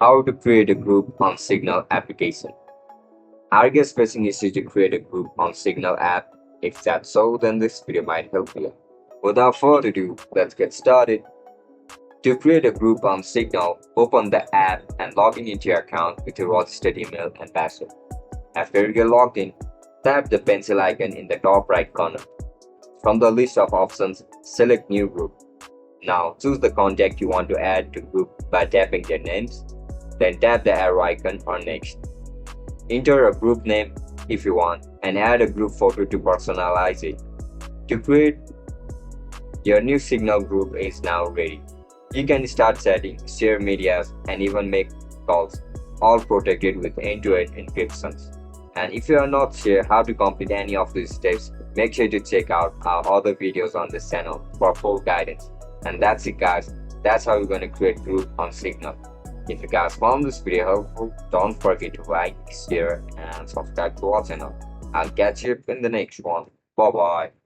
How to create a group on Signal application. Are you guys facing issues to create a group on Signal app? If that's so, then this video might help you. Without further ado, let's get started. To create a group on Signal, open the app and log in into your account with your registered email and password. After you get logged in, tap the pencil icon in the top right corner. From the list of options, select New Group. Now choose the contact you want to add to group by tapping their names. Then tap the arrow icon for Next. Enter a group name if you want and add a group photo to personalize it. To create your new Signal group is now ready. You can start setting, share medias, and even make calls, all protected with end-to-end encryptions. And if you are not sure how to complete any of these steps, make sure to check out our other videos on this channel for full guidance. And that's it guys, that's how you're going to create group on Signal. If you guys found this video helpful, don't forget to like, share, and subscribe to our channel. I'll catch you in the next one. Bye bye.